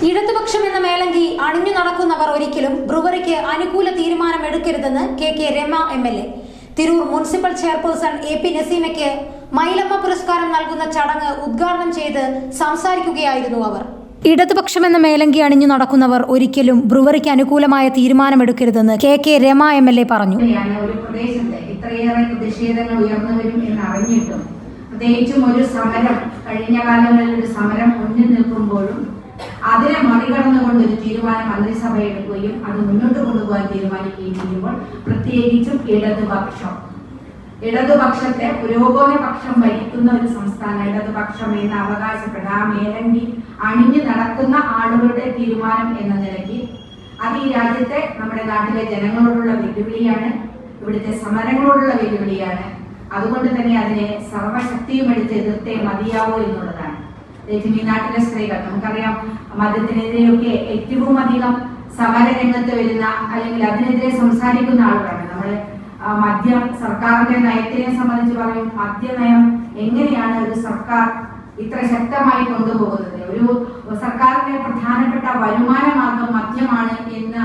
ഇടതുപക്ഷം എന്ന മേലങ്കി അണിഞ്ഞു നടക്കുന്നവർ ഒരിക്കലും ബ്രുവറിക്ക് അനുകൂല തീരുമാനമെടുക്കരുതെന്ന് K Rama MLA. Tirur municipal chairperson AP നസീമയ്ക്ക് മൈലമ്മ പുരസ്കാരം നൽകുന്ന ചടങ്ങ് ഉദ്ഘാടനം ചെയ്ത് സംസാരിക്കുകയായിരുന്നു അവർ. ഇടതുപക്ഷമെന്ന മേലങ്കി അണിഞ്ഞു നടക്കുന്നവർ ഒരിക്കലും ബ്രുവറിക്ക് അനുകൂലമായ തീരുമാനമെടുക്കരുതെന്ന് കെ രമ MLA പറഞ്ഞു. ഒരു പ്രദേശത്ത് ഇത്രയേറെ പ്രതിഷേധങ്ങൾ ഉയർന്നു വരും എന്നറിഞ്ഞിട്ടും പ്രത്യേകിച്ചും ഒരു സമരം കഴിഞ്ഞ കാലങ്ങളിൽ ഒരു സമരം മുന്നിൽ നിൽക്കുമ്പോഴും അതിനെ മറികടന്നുകൊണ്ട് ഒരു തീരുമാനം മന്ത്രിസഭ എടുക്കുകയും അത് മുന്നോട്ട് കൊണ്ടുപോകാൻ തീരുമാനിക്കുകയും ചെയ്യുമ്പോൾ പ്രത്യേകിച്ചും ഇടതുപക്ഷത്തെ പുരോഗമനപക്ഷം ഭരിക്കുന്ന ഒരു സംസ്ഥാനം ഇടതുപക്ഷം എന്ന് അവകാശപ്പെട്ട ആ മേലങ്കി അണിഞ്ഞു നടക്കുന്ന ആളുകളുടെ തീരുമാനം എന്ന നിലയ്ക്ക് അത് ഈ രാജ്യത്തെ നമ്മുടെ നാട്ടിലെ ജനങ്ങളോടുള്ള വെല്ലുവിളിയാണ്, ഇവിടുത്തെ സമരങ്ങളോടുള്ള വെല്ലുവിളിയാണ്. അതുകൊണ്ട് തന്നെ അതിനെ സർവശക്തിയും എടുത്ത് എതിർത്തേ മതിയാവോ എന്നുള്ളതാണ്. ഈ നാട്ടിലെ സ്ത്രീകൾ നമുക്കറിയാം, മദ്യത്തിനെതിരെയൊക്കെ ഏറ്റവും അധികം സമരരംഗത്ത് വരുന്ന അല്ലെങ്കിൽ അതിനെതിരെ സംസാരിക്കുന്ന ആളുകളാണ്. നമ്മൾ മദ്യം സർക്കാരിന്റെ നയത്തിനെ സംബന്ധിച്ച് പറയും, മദ്യനയം എങ്ങനെയാണ് ഒരു സർക്കാർ ഇത്ര ശക്തമായി കൊണ്ടുപോകുന്നത്, ഒരു സർക്കാരിന്റെ പ്രധാനപ്പെട്ട വരുമാന മാർഗം മദ്യമാണ് എന്ന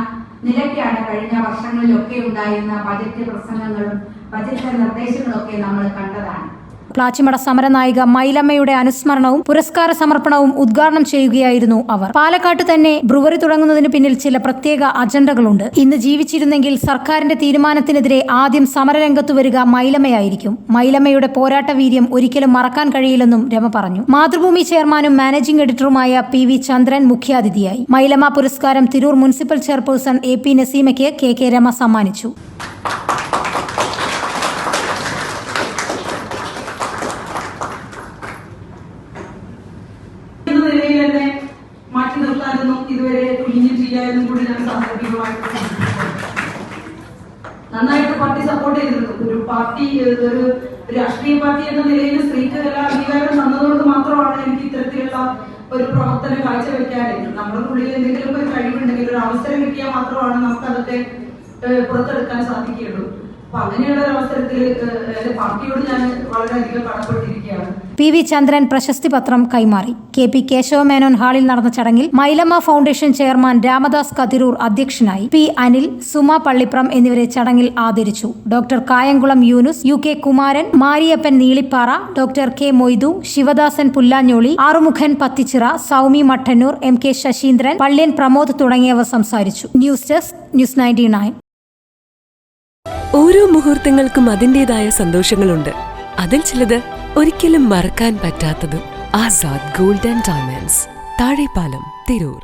നിലയ്ക്കാണ് കഴിഞ്ഞ വർഷങ്ങളിലൊക്കെ ഉണ്ടായിരുന്ന ബജറ്റ് പ്രസംഗങ്ങളും ബജറ്റ് നിർദ്ദേശങ്ങളൊക്കെ നമ്മൾ കണ്ടതാണ്. പ്ലാച്ചിമട സമരനായിക മൈലമ്മയുടെ അനുസ്മരണവും പുരസ്കാര സമർപ്പണവും ഉദ്ഘാടനം ചെയ്യുകയായിരുന്നു അവർ. പാലക്കാട്ട് തന്നെ ബ്രുവറി തുടങ്ങുന്നതിന് പിന്നിൽ ചില പ്രത്യേക അജണ്ടകളുണ്ട്. ഇന്ന് ജീവിച്ചിരുന്നെങ്കിൽ സർക്കാരിന്റെ തീരുമാനത്തിനെതിരെ ആദ്യം സമരരംഗത്തു വരിക മൈലമ്മയായിരിക്കും. മൈലമ്മയുടെ പോരാട്ട വീര്യം ഒരിക്കലും മറക്കാൻ കഴിയില്ലെന്നും രമ പറഞ്ഞു. മാതൃഭൂമി ചെയർമാനും മാനേജിംഗ് എഡിറ്ററുമായ PV ചന്ദ്രൻ മുഖ്യാതിഥിയായി. മൈലമ്മ പുരസ്കാരം തിരൂർ മുനിസിപ്പൽ ചെയർപേഴ്സൺ AP നസീമയ്ക്ക് കെ രമ സമ്മാനിച്ചു. മാറ്റി നിർത്താനൊന്നും ഇതുവരെ തുനിഞ്ഞിട്ടില്ല എന്നും കൂടി ഞാൻ സാന്ദർഭികമായിട്ട് നന്നായിട്ട് പാർട്ടി സപ്പോർട്ട് ചെയ്തിരുന്നു. ഒരു പാർട്ടി ഒരു രാഷ്ട്രീയ പാർട്ടി എന്ന നിലയിൽ സ്ത്രീക്ക് എല്ലാ അംഗീകാരം തന്നതുകൊണ്ട് മാത്രമാണ് എനിക്ക് ഇത്തരത്തിലുള്ള ഒരു പ്രവർത്തനം കാഴ്ചവെക്കാനായിട്ട്. നമ്മുടെ ഉള്ളിൽ എന്തെങ്കിലും ഒരു കഴിവുണ്ടെങ്കിൽ ഒരു അവസരം കിട്ടിയാൽ മാത്രമാണ് നമുക്ക് അതൊക്കെ പുറത്തെടുക്കാൻ സാധിക്കുകയുള്ളൂ. അപ്പൊ അങ്ങനെയുള്ള ഒരു അവസരത്തിൽ പാർട്ടിയോട് ഞാൻ വളരെയധികം കടപ്പെട്ടിരിക്കുകയാണ്. PV ചന്ദ്രൻ പ്രശസ്തി പത്രം കൈമാറി. KP കേശവമേനോൻ ഹാളിൽ നടന്ന ചടങ്ങിൽ മൈലമ്മ ഫൗണ്ടേഷൻ ചെയർമാൻ രാമദാസ് കതിരൂർ അധ്യക്ഷനായി. P അനിൽ, സുമ പള്ളിപ്രം എന്നിവരെ ചടങ്ങിൽ ആദരിച്ചു. Doctor Kayamkulam Yunus, UK Kumaran, Mariappan Neelipara, doctor K Moidu, Sivadasan Pullanjoli, Arumughan Pathichira, Soumi Mattannur, MK Saseendran, Palliyan Pramod തുടങ്ങിയവർ സംസാരിച്ചു. News desk news 99. ഓരോ മുഹൂർത്തങ്ങൾക്കും അതിൻ്റെതായ സന്തോഷങ്ങളുണ്ട്. അതിൽ ചിലത് ഒരിക്കലും മറക്കാൻ പറ്റാത്തതും. Azad gold and diamonds, Thazhepalam, Tirur.